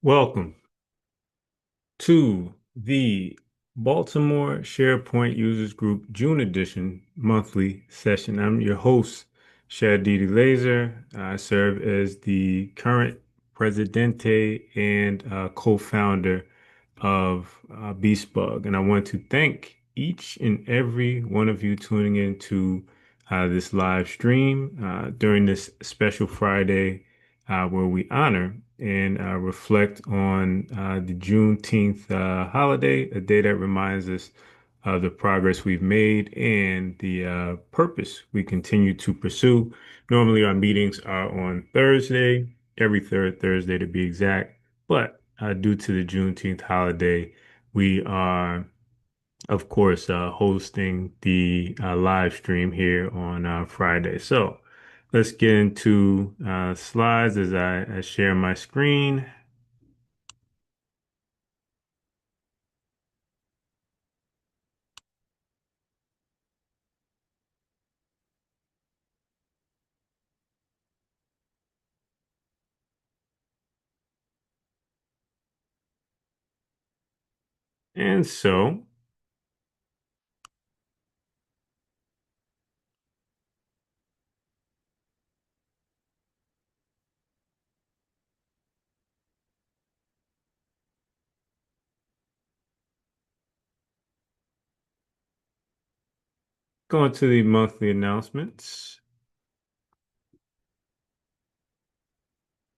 Welcome to the Baltimore SharePoint Users Group June edition monthly session. I'm your host, Shadidi Laser. I serve as the current presidente and co-founder of Beastbug. And I want to thank each and every one of you tuning in to this live stream during this special Friday where we honor and reflect on the Juneteenth holiday, a day that reminds us of the progress we've made and the purpose we continue to pursue. Normally, our meetings are on Thursday, every third Thursday to be exact, but due to the Juneteenth holiday, we are of course, hosting the live stream here on Friday. So let's get into slides as I share my screen. And so, going to the monthly announcements.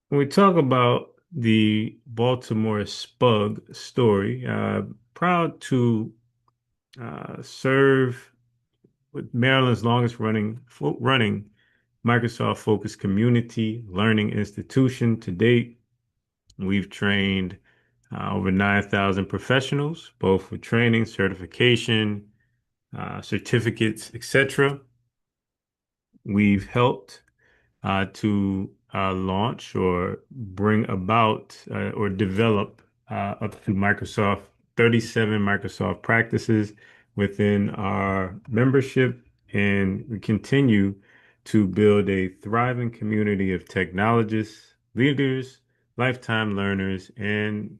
When we talk about the Baltimore Spug story, proud to serve with Maryland's longest running Microsoft focused community learning institution to date. We've trained over 9,000 professionals, both for training, certification, certificates, etc. We've helped to launch or bring about or develop up to Microsoft 37 Microsoft practices within our membership, and we continue to build a thriving community of technologists, leaders, lifetime learners, and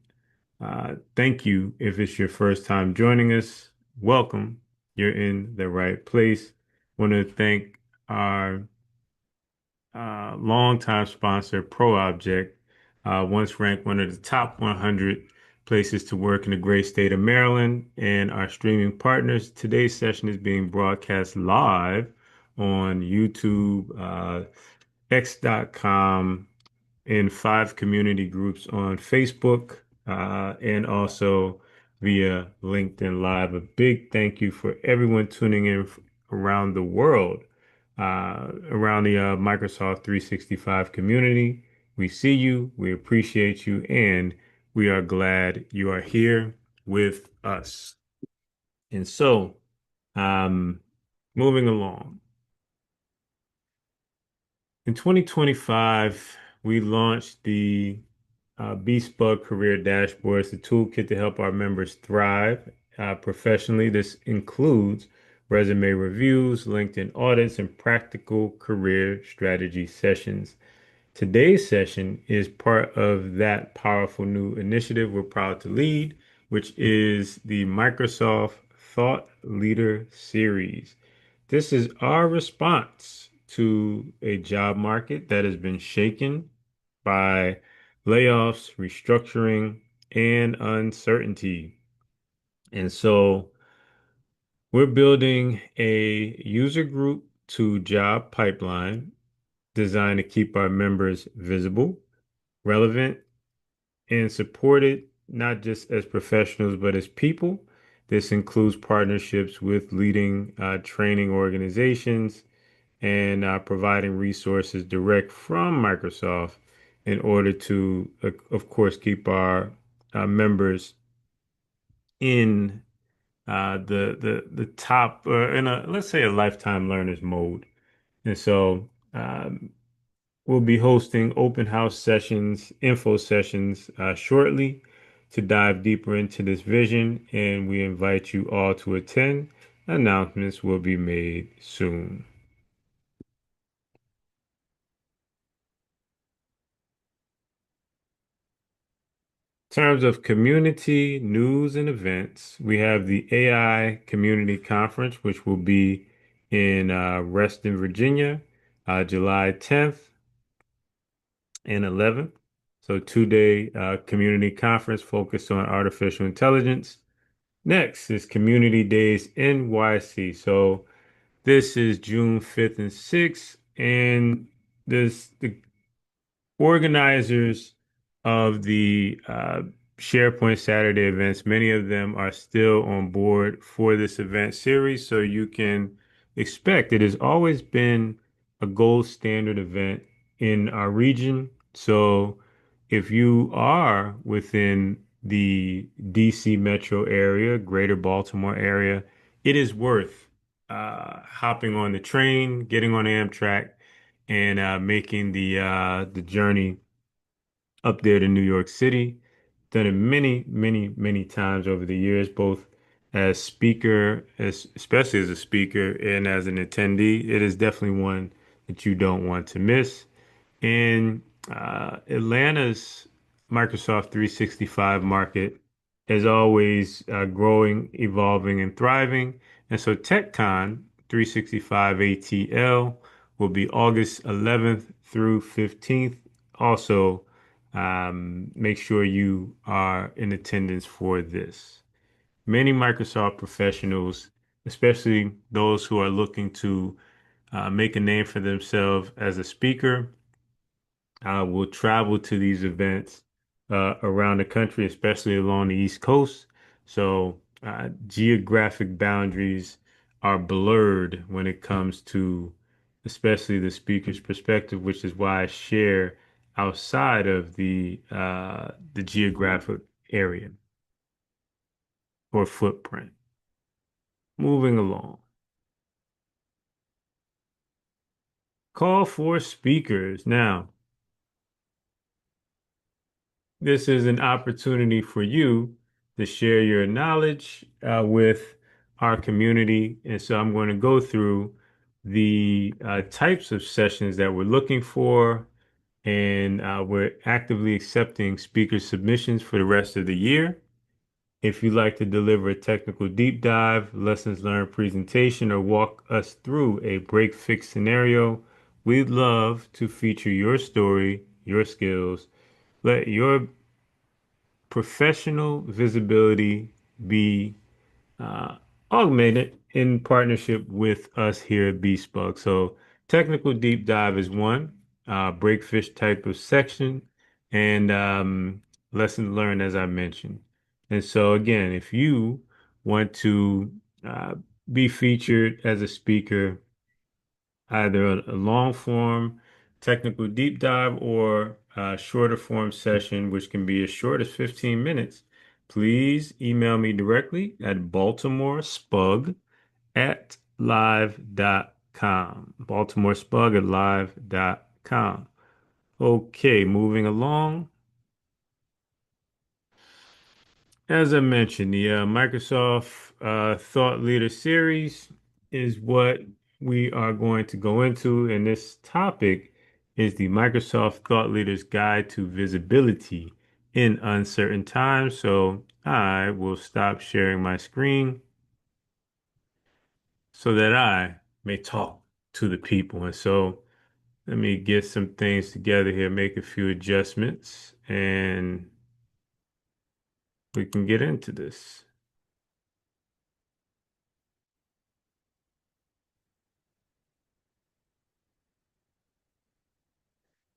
thank you if it's your first time joining us. Welcome. You're in the right place. Want to thank our longtime sponsor, ProObject, once ranked one of the top 100 places to work in the great state of Maryland, and our streaming partners. Today's session is being broadcast live on YouTube, X.com, in 5 community groups on Facebook, and also via LinkedIn Live. A big thank you for everyone tuning in around the world, around the Microsoft 365 community. We see you, we appreciate you, and we are glad you are here with us. And so, um, moving along. In 2025, we launched the Bespoke Career Dashboards, the toolkit to help our members thrive professionally. This includes resume reviews, LinkedIn audits, and practical career strategy sessions. Today's session is part of that powerful new initiative we're proud to lead, which is the Microsoft Thought Leader Series. This is our response to a job market that has been shaken by layoffs, restructuring, and uncertainty. And so we're building a user group to job pipeline designed to keep our members visible, relevant, and supported, not just as professionals, but as people. This includes partnerships with leading training organizations and providing resources direct from Microsoft in order to, of course, keep our members in the top in a, let's say, a lifetime learners mode. And so we'll be hosting open house sessions, info sessions shortly to dive deeper into this vision, and we invite you all to attend. Announcements will be made soon. terms of community news and events, we have the AI Community Conference, which will be in Reston, Virginia, July 10th and 11th. So 2-day community conference focused on artificial intelligence. Next is Community Days NYC. So this is June 5th and 6th, and the organizers of the SharePoint Saturday events, many of them are still on board for this event series, so you can expect it has always been a gold standard event in our region. So if you are within the DC metro area, greater Baltimore area, it is worth hopping on the train, getting on Amtrak, and making the journey up there to New York City. Done it many, many, many times over the years, both as speaker, as especially as a speaker and as an attendee. It is definitely one that you don't want to miss. And Atlanta's Microsoft 365 market is always growing, evolving, and thriving. And so TechCon 365 ATL will be August 11th through 15th. Also, make sure you are in attendance for this. Many Microsoft professionals, especially those who are looking to make a name for themselves as a speaker, will travel to these events around the country, especially along the East Coast. So geographic boundaries are blurred when it comes to especially the speaker's perspective, which is why I share outside of the geographic area or footprint. Moving along. Call for speakers. Now, this is an opportunity for you to share your knowledge with our community. And so I'm going to go through the types of sessions that we're looking for, and we're actively accepting speaker submissions for the rest of the year. If you'd like to deliver a technical deep dive, lessons learned presentation, or walk us through a break fix scenario, we'd love to feature your story, your skills. Let your professional visibility be uh, augmented in partnership with us here at Bespoke. So technical deep dive is one, breakfish type of section, and lesson learned, as I mentioned. And so again, if you want to uh, be featured as a speaker, either a long form technical deep dive or a shorter form session, which can be as short as 15 minutes, please email me directly at baltimorespug at live.com. Baltimorespug at live.com. Okay, moving along. As I mentioned, the Microsoft Thought Leader Series is what we are going to go into, and this topic is the Microsoft Thought Leader's Guide to Visibility in Uncertain Times. So I will stop sharing my screen so that I may talk to the people. And so let me get some things together here, make a few adjustments, and we can get into this.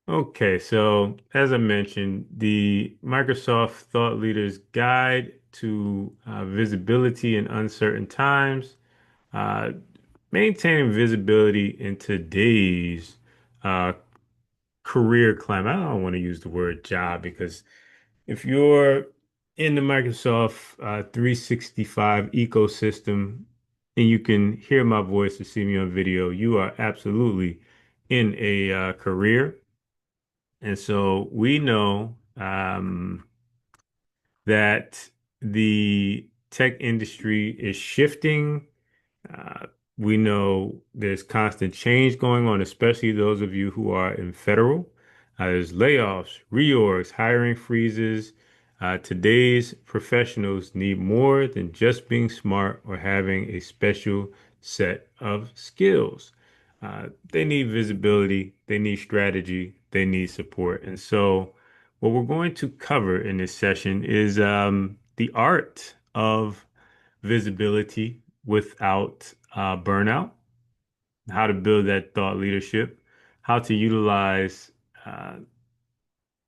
Okay, so as I mentioned, the Microsoft Thought Leader's Guide to Visibility in Uncertain Times, uh, maintaining visibility in today's uh, career climate. I don't want to use the word job because if you're in the Microsoft 365 ecosystem and you can hear my voice or see me on video, you are absolutely in a career. And so we know that the tech industry is shifting. Uh, we know there's constant change going on, especially those of you who are in federal. There's layoffs, reorgs, hiring freezes. Today's professionals need more than just being smart or having a special set of skills. They need visibility, they need strategy, they need support. And so, what we're going to cover in this session is the art of visibility without burnout, how to build that thought leadership, how to utilize uh,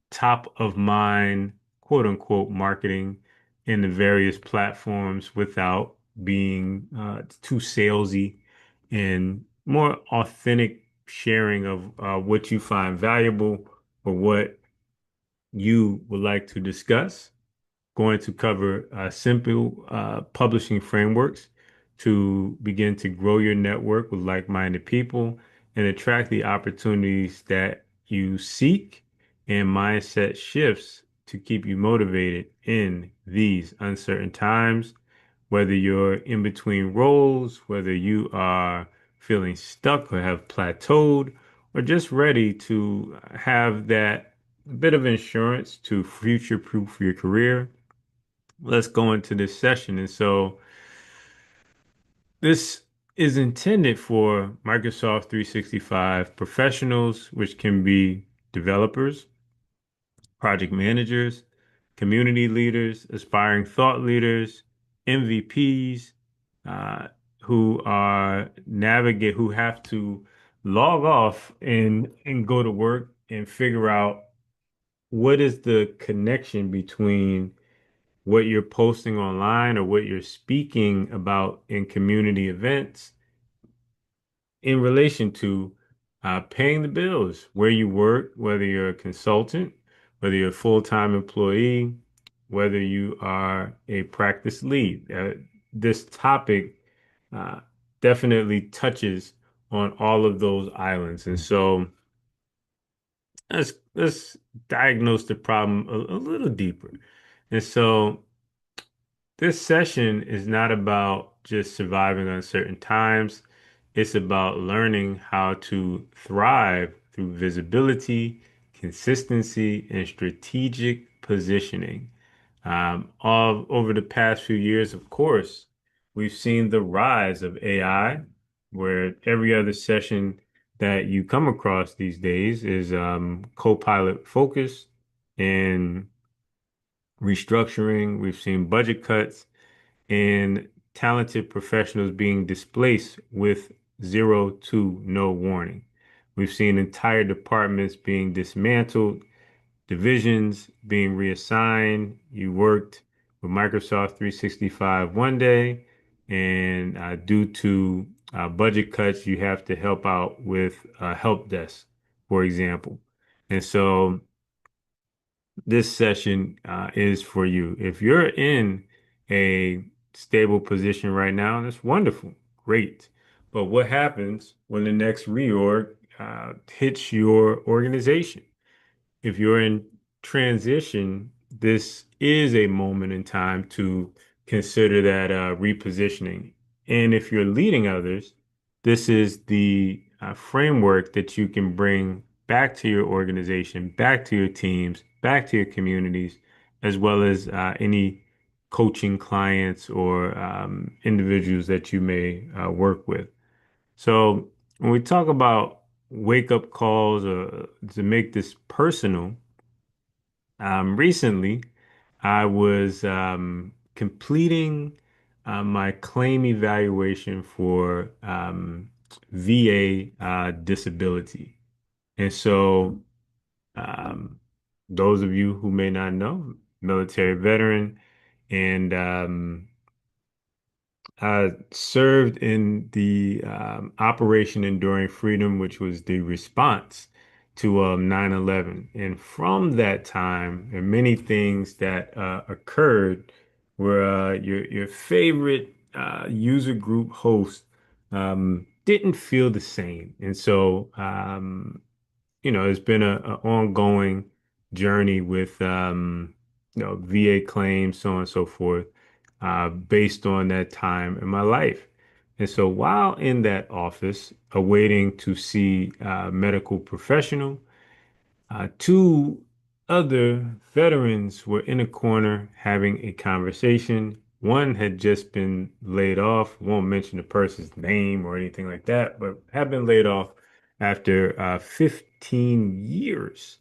top of mind, quote unquote, marketing in the various platforms without being too salesy and more authentic sharing of what you find valuable or what you would like to discuss. Going to cover simple publishing frameworks to begin to grow your network with like-minded people and attract the opportunities that you seek, and mindset shifts to keep you motivated in these uncertain times, whether you're in between roles, whether you are feeling stuck or have plateaued, or just ready to have that bit of insurance to future-proof your career. Let's go into this session. And so this is intended for Microsoft 365 professionals, which can be developers, project managers, community leaders, aspiring thought leaders, MVPs, uh, who have to log off and go to work and figure out what is the connection between what you're posting online or what you're speaking about in community events in relation to paying the bills where you work, whether you're a consultant, whether you're a full-time employee, whether you are a practice lead. This topic uh, definitely touches on all of those islands. And so let's diagnose the problem a little deeper. And so this session is not about just surviving uncertain times. It's about learning how to thrive through visibility, consistency, and strategic positioning. All over the past few years, of course, we've seen the rise of AI, where every other session that you come across these days is co-pilot focused and restructuring. We've seen budget cuts and talented professionals being displaced with zero to no warning. We've seen entire departments being dismantled, divisions being reassigned. You worked with Microsoft 365 one day, and due to budget cuts, you have to help out with help desk, for example. And so this session is for you. If you're in a stable position right now, that's wonderful, great. But what happens when the next reorg hits your organization? If you're in transition, this is a moment in time to consider that repositioning. And if you're leading others, this is the framework that you can bring back to your organization, back to your teams, back to your communities, as well as any coaching clients or individuals that you may work with. So when we talk about wake up calls or to make this personal, recently, I was completing my claim evaluation for VA disability. And so, um, those of you who may not know, military veteran, and served in the Operation Enduring Freedom, which was the response to 9/11. And from that time, there are many things that occurred where your favorite user group host didn't feel the same. And so, it's been a ongoing journey with VA claims, so on and so forth, based on that time in my life. And so while in that office, awaiting to see a medical professional, two other veterans were in a corner having a conversation. One had just been laid off. Won't mention the person's name or anything like that, but had been laid off after 15 years.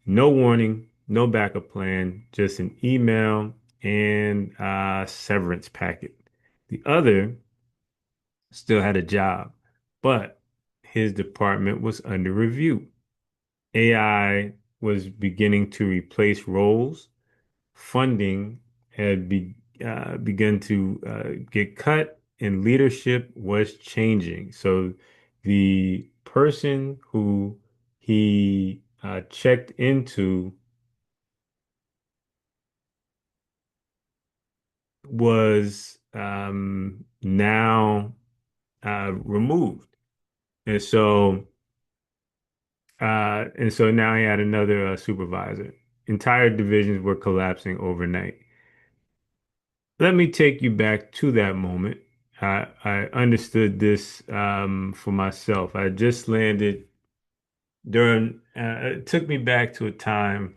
No warning, no backup plan, just an email and a severance packet. The other still had a job, but his department was under review. AI was beginning to replace roles. Funding had begun to get cut, and leadership was changing. So the person who he checked into was now removed. And so and so now he had another supervisor. Entire divisions were collapsing overnight. Let me take you back to that moment. I understood this for myself. I just landed it took me back to a time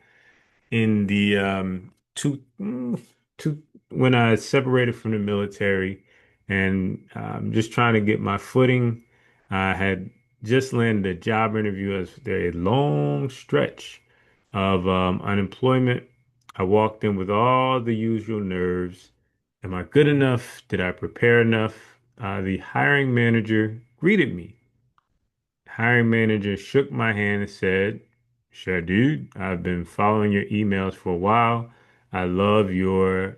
in the two when I separated from the military and just trying to get my footing. I had just landed a job interview as a long stretch of unemployment. I walked in with all the usual nerves. Am I good enough? Did I prepare enough? The hiring manager greeted me. Hiring manager shook my hand and said, "Sure, dude, I've been following your emails for a while. I love your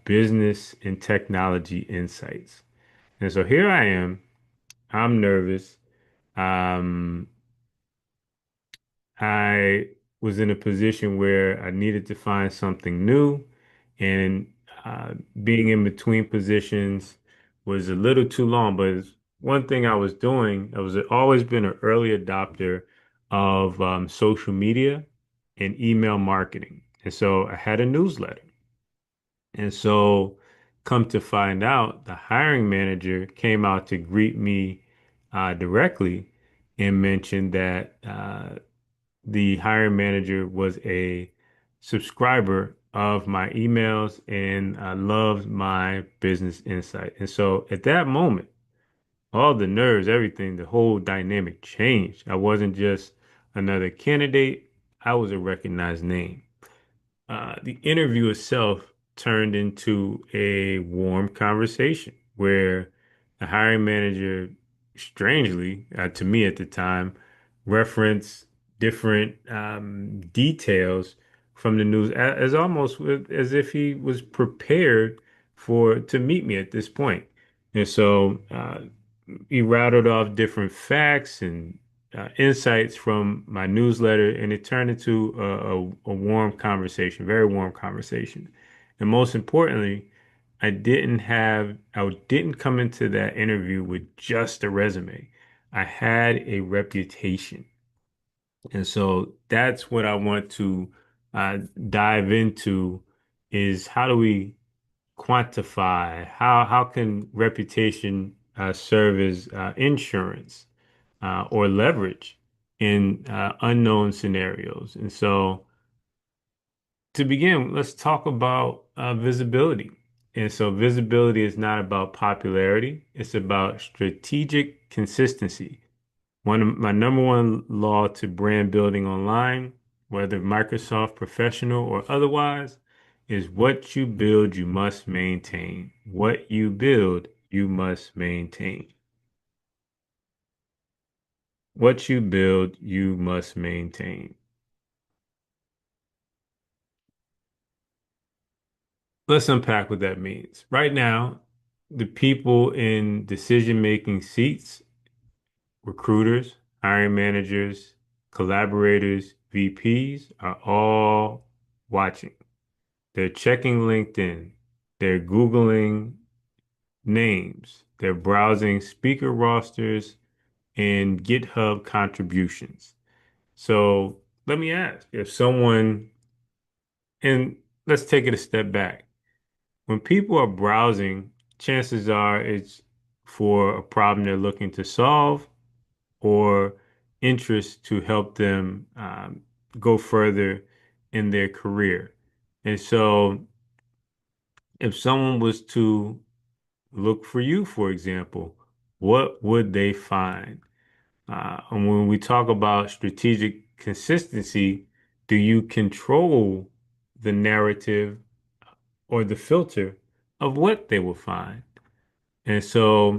business and technology insights." And so here I am. I'm nervous. Um, I was in a position where I needed to find something new, and being in between positions was a little too long. But it's one thing I was doing, I was always been an early adopter of social media and email marketing. And so I had a newsletter. And so, come to find out, the hiring manager came out to greet me directly and mentioned that the hiring manager was a subscriber of my emails and loved my business insight. And so at that moment, all the nerves, everything, the whole dynamic changed. I wasn't just another candidate, I was a recognized name. The interview itself turned into a warm conversation where the hiring manager, strangely, to me at the time, referenced different details from the news as almost as if he was prepared for to meet me at this point. And so he rattled off different facts and insights from my newsletter, and it turned into a warm conversation, very warm conversation. And most importantly, I didn't come into that interview with just a resume. I had a reputation. And so that's what I want to uh, dive into is how do we quantify how can reputation serve as insurance or leverage in unknown scenarios. And so to begin, let's talk about visibility. And so visibility is not about popularity, it's about strategic consistency. One of my number one law to brand building online, whether Microsoft professional or otherwise, is what you build, you must maintain. What you build, you must maintain. What you build, you must maintain. Let's unpack what that means. Right now, the people in decision-making seats, recruiters, hiring managers, collaborators, VPs, are all watching. They're checking LinkedIn. They're Googling names. They're browsing speaker rosters and GitHub contributions. So let me ask if someone, and let's take it a step back. When people are browsing, chances are it's for a problem they're looking to solve or interest to help them go further in their career. And so if someone was to look for you, for example, what would they find? And when we talk about strategic consistency, do you control the narrative or the filter of what they will find? And so,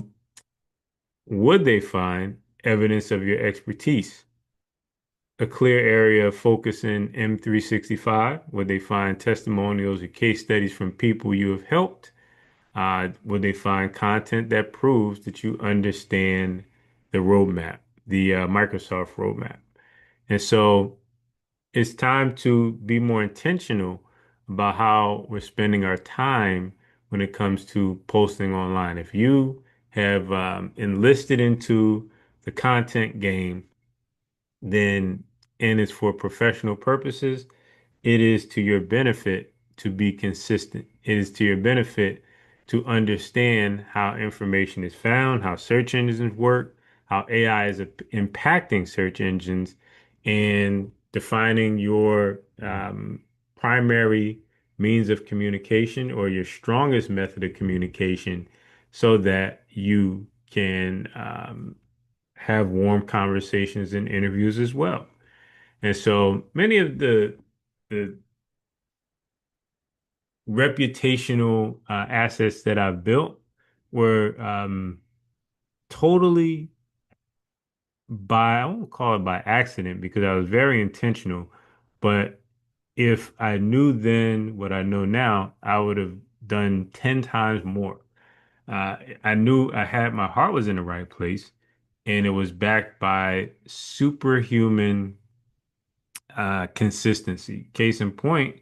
would they find evidence of your expertise? A clear area of focus in M365? Would they find testimonials or case studies from people you have helped? Would they find content that proves that you understand the roadmap, the Microsoft roadmap? And so it's time to be more intentional about how we're spending our time when it comes to posting online. If you have enlisted into the content game, then and it's for professional purposes, it is to your benefit to be consistent. It is to your benefit to understand how information is found, how search engines work, how AI is impacting search engines, and defining your primary means of communication or your strongest method of communication so that you can have warm conversations and interviews as well. And so many of the reputational assets that I've built were totally by, I won't call it by accident because I was very intentional. But if I knew then what I know now, I would have done 10 times more. I knew I had my heart was in the right place and it was backed by superhuman consistency. Case in point,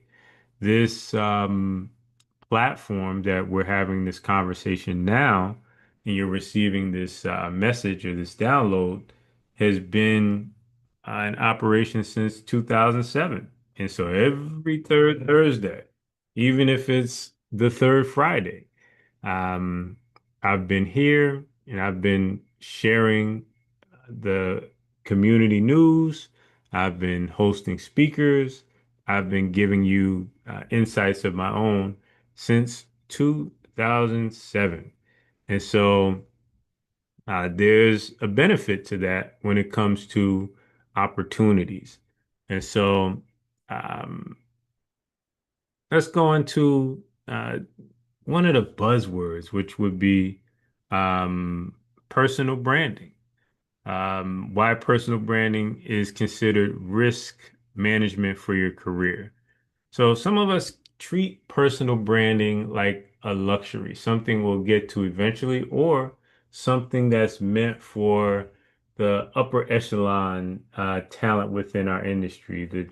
this platform that we're having this conversation now, and you're receiving this message or this download, has been in operation since 2007. And so every third Thursday, even if it's the third Friday, um, I've been here and I've been sharing the community news. I've been hosting speakers. I've been giving you insights of my own since 2007. And so there's a benefit to that when it comes to opportunities. And so um, let's go into one of the buzzwords, which would be um, personal branding. Why personal branding is considered risk management for your career. So some of us treat personal branding like a luxury, something we'll get to eventually, or something that's meant for the upper echelon talent within our industry, the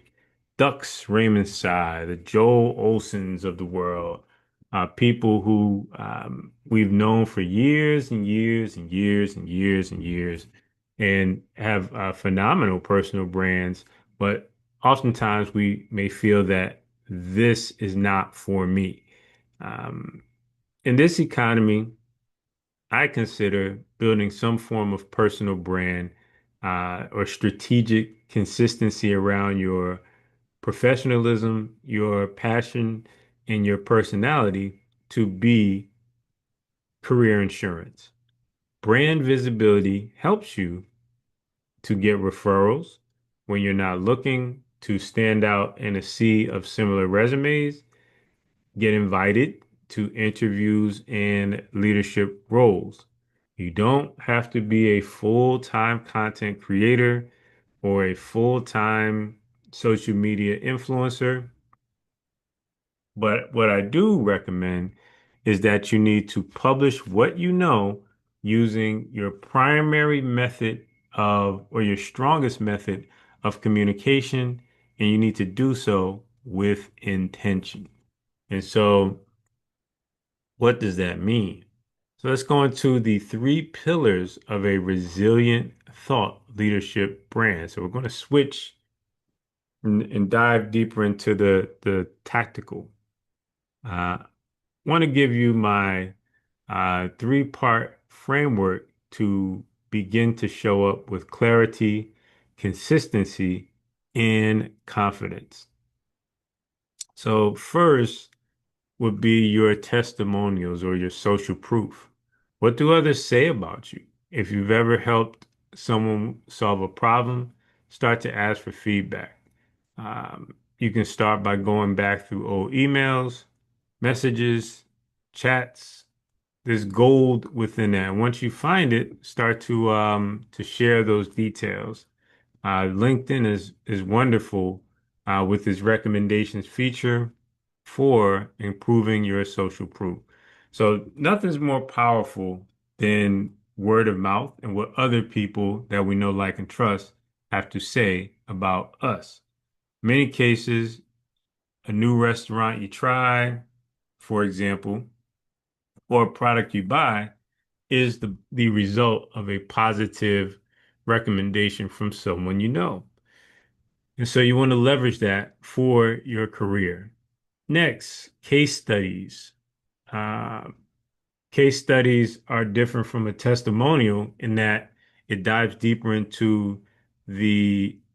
Ducks Raymond Sy, the Joel Olsons of the world, people who we've known for years and years and years and years and years and have phenomenal personal brands, but oftentimes we may feel that this is not for me. Um, in this economy, I consider building some form of personal brand or strategic consistency around your professionalism, your passion, and your personality to be career insurance. Brand visibility helps you to get referrals when you're not looking to stand out in a sea of similar resumes, get invited to interviews and leadership roles. You don't have to be a full-time content creator or a full-time social media influencer. But what I do recommend is that you need to publish what you know using your primary method of, or your strongest method of communication, and you need to do so with intention. And so, what does that mean? So let's go into the three pillars of a resilient thought leadership brand. So we're going to switch and dive deeper into the tactical. I want to give you my three-part framework to begin to show up with clarity, consistency, and confidence. So first would be your testimonials or your social proof. What do others say about you? If you've ever helped someone solve a problem, start to ask for feedback. You can start by going back through old emails, messages, chats. There's gold within that. Once you find it, start to share those details. LinkedIn is wonderful with its recommendations feature for improving your social proof. So nothing's more powerful than word of mouth and what other people that we know, like, and trust have to say about us. Many cases, a new restaurant you try, for example, or a product you buy is the result of a positive recommendation from someone you know. And so you want to leverage that for your career. Next, case studies. Uh, Case studies are different from a testimonial in that it dives deeper into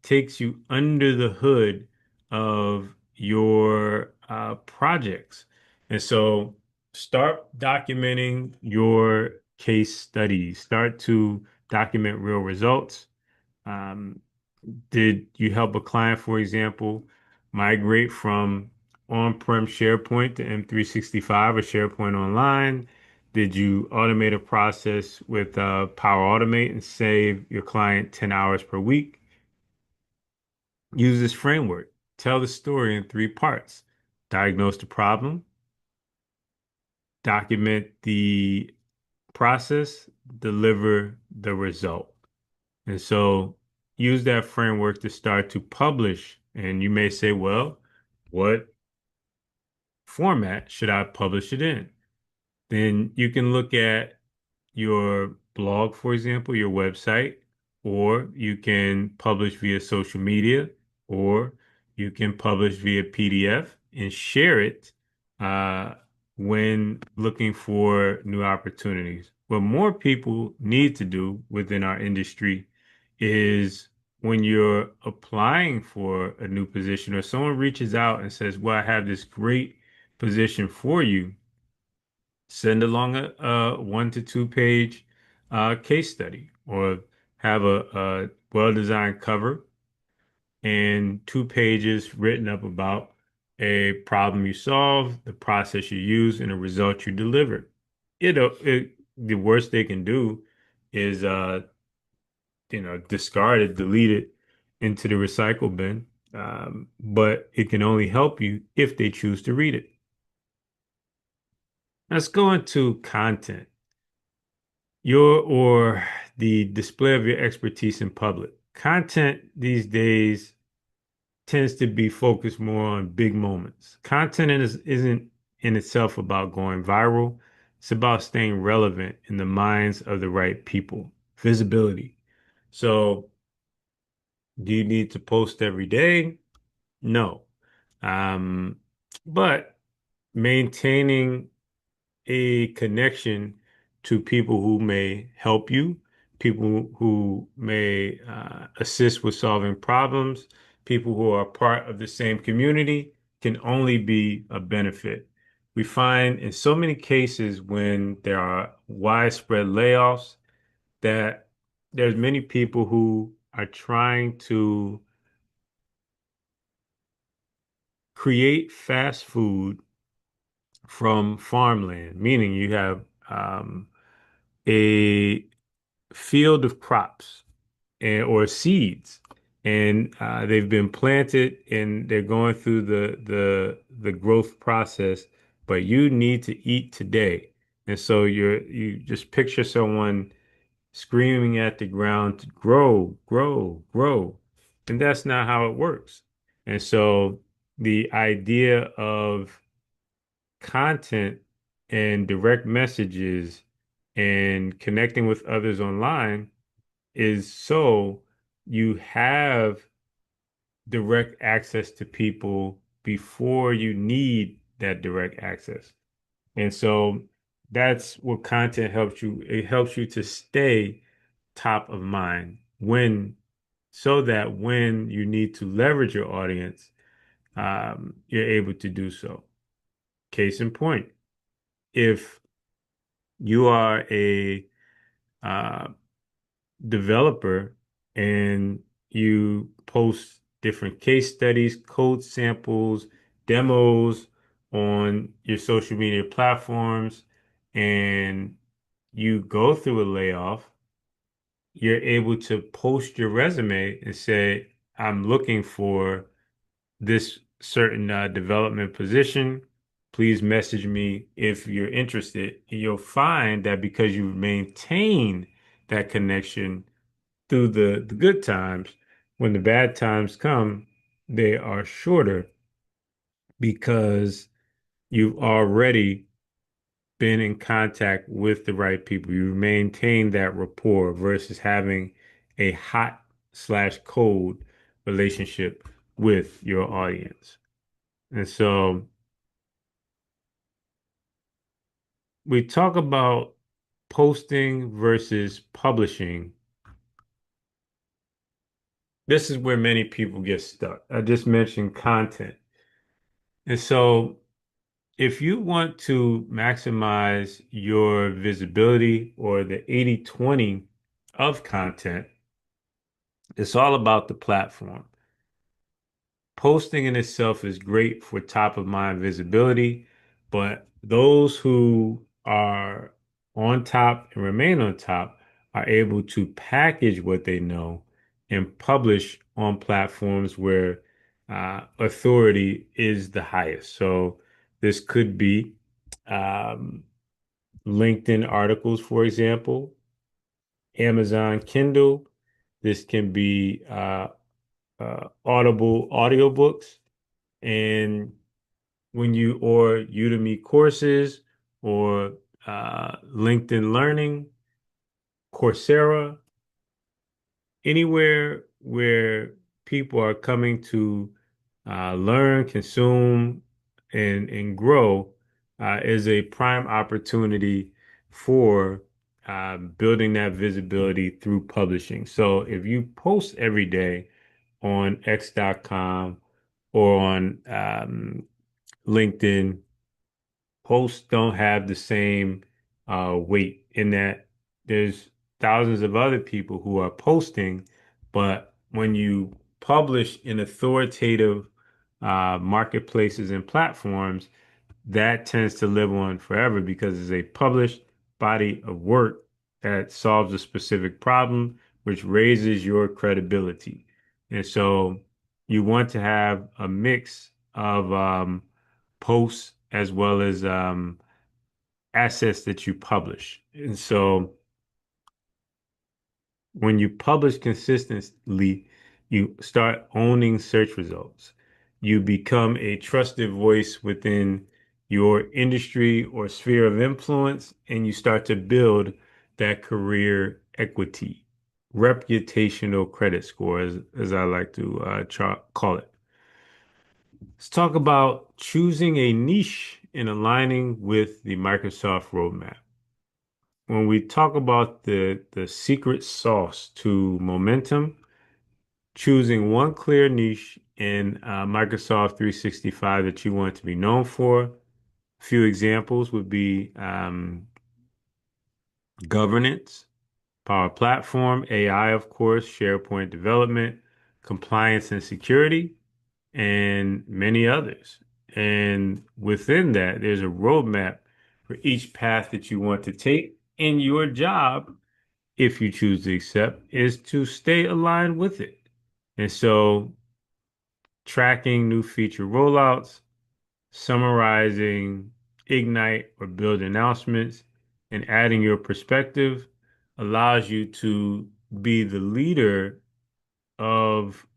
takes you under the hood of your projects. And so start documenting your case studies, start to document real results. Um, did you help a client, for example, migrate from on-prem SharePoint to M365 or SharePoint Online? Did you automate a process with Power Automate and save your client 10 hours per week? Use this framework. Tell the story in three parts. Diagnose the problem, document the process, deliver the result. And so use that framework to start to publish. And you may say, well, what format should I publish it in? Then you can look at your blog, for example, your website, or you can publish via social media, or you can publish via PDF and share it uh, when looking for new opportunities. What more people need to do within our industry is when you're applying for a new position or someone reaches out and says, well, I have this great position for you, send along a 1 to 2 page case study or have a well-designed cover and 2 pages written up about a problem you solved, the process you used, and the result you delivered. The worst they can do is discard it, delete it into the recycle bin. But it can only help you if they choose to read it. Let's go into content. Your or the display of your expertise in public. Content these days tends to be focused more on big moments. Isn't in itself about going viral. It's about staying relevant in the minds of the right people. Visibility. So, do you need to post every day? No. Um, but maintaining a connection to people who may help you, people who may assist with solving problems, people who are part of the same community can only be a benefit. We find in so many cases when there are widespread layoffs that there's many people who are trying to create fast food from farmland, meaning you have a field of crops or seeds, and they've been planted and they're going through the growth process. But you need to eat today, and so you just picture someone screaming at the ground to grow, grow, grow, and that's not how it works. And so the idea of content and direct messages and connecting with others online is so you have direct access to people before you need that direct access. And so that's what content helps you. It helps you to stay top of mind when so that when you need to leverage your audience, you're able to do so. Case in point, if you are a uh, developer and you post different case studies, code samples, demos on your social media platforms, and you go through a layoff, you're able to post your resume and say, I'm looking for this certain development position. Please message me if you're interested. And you'll find that because you maintain that connection through the good times, when the bad times come, they are shorter because you've already been in contact with the right people. You maintain that rapport versus having a hot slash cold relationship with your audience. And so we talk about posting versus publishing. This is where many people get stuck. I just mentioned content. And so if you want to maximize your visibility or the 80/20 of content, it's all about the platform. Posting in itself is great for top of mind visibility, but those who are on top and remain on top are able to package what they know and publish on platforms where authority is the highest. So this could be um, LinkedIn articles, for example, Amazon Kindle. This can be Audible audiobooks. And when you or Udemy courses or LinkedIn Learning, Coursera, anywhere where people are coming to learn, consume, and grow is a prime opportunity for building that visibility through publishing. So if you post every day on X.com or on LinkedIn, posts don't have the same weight in that there's thousands of other people who are posting, but when you publish in authoritative marketplaces and platforms, that tends to live on forever because it's a published body of work that solves a specific problem, which raises your credibility. And so you want to have a mix of posts as well as assets that you publish. And so when you publish consistently, you start owning search results. You become a trusted voice within your industry or sphere of influence, and you start to build that career equity, reputational credit score, as I like to call it. Let's talk about choosing a niche and aligning with the Microsoft roadmap. When we talk about the secret sauce to momentum, choosing one clear niche in Microsoft 365 that you want to be known for. A few examples would be governance, Power Platform, AI, of course, SharePoint development, compliance and security, and many others. And within that, there's a roadmap for each path that you want to take. And your job, if you choose to accept, is to stay aligned with it. And so tracking new feature rollouts, summarizing Ignite or build announcements, and adding your perspective allows you to be the leader of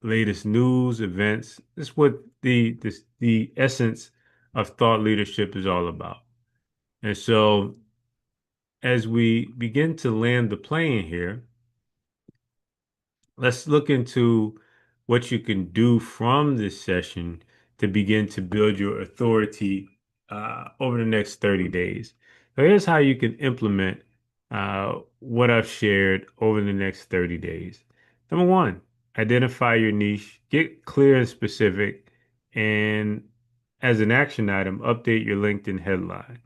latest news, events. That's what the essence of thought leadership is all about. And so as we begin to land the plane here, let's look into what you can do from this session to begin to build your authority over the next 30 days. So here's how you can implement what I've shared over the next 30 days. Number one, identify your niche, get clear and specific, And as an action item, update your LinkedIn headline.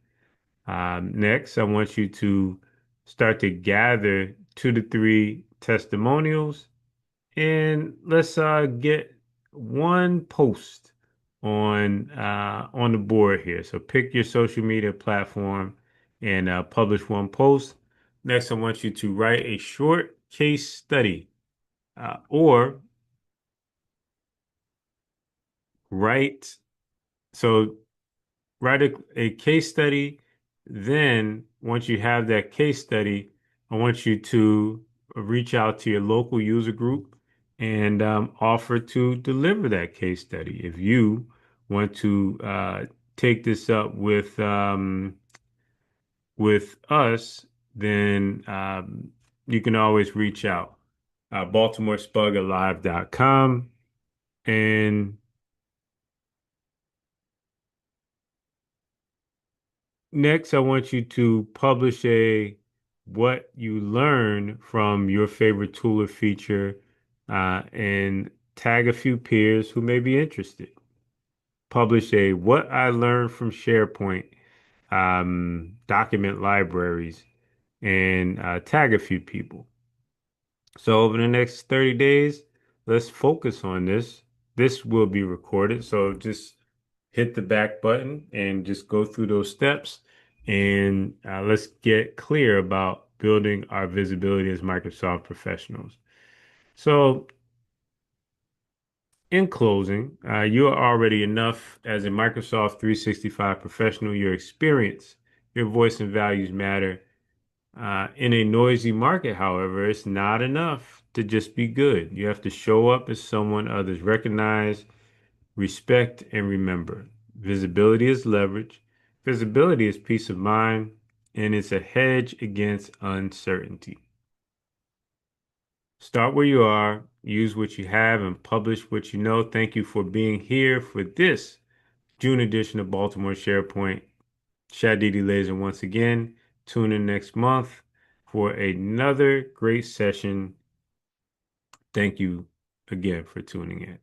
Next, I want you to start to gather 2 to 3 testimonials, and let's get one post on the board here. So pick your social media platform and publish one post. Next, I want you to write a short case study or write so write a case study. Then, once you have that case study, I want you to reach out to your local user group and offer to deliver that case study. If you want to take this up with us, then you can always reach out. BaltimoreSpug@live.com. And next, I want you to publish a what you learned from your favorite tool or feature and tag a few peers who may be interested. Publish a what I learned from SharePoint document libraries and tag a few people. So over the next 30 days, let's focus on this. This will be recorded. So just hit the back button and just go through those steps. And let's get clear about building our visibility as Microsoft professionals. So in closing, you are already enough as a Microsoft 365 professional. Your experience, your voice and values matter. In a noisy market, however, it's not enough to just be good. You have to show up as someone others recognize, respect, and remember. Visibility is leverage. Visibility is peace of mind, and it's a hedge against uncertainty. Start where you are, use what you have, and publish what you know. Thank you for being here for this June edition of Baltimore SharePoint. Shadidi Laser once again. Tune in next month for another great session. Thank you again for tuning in.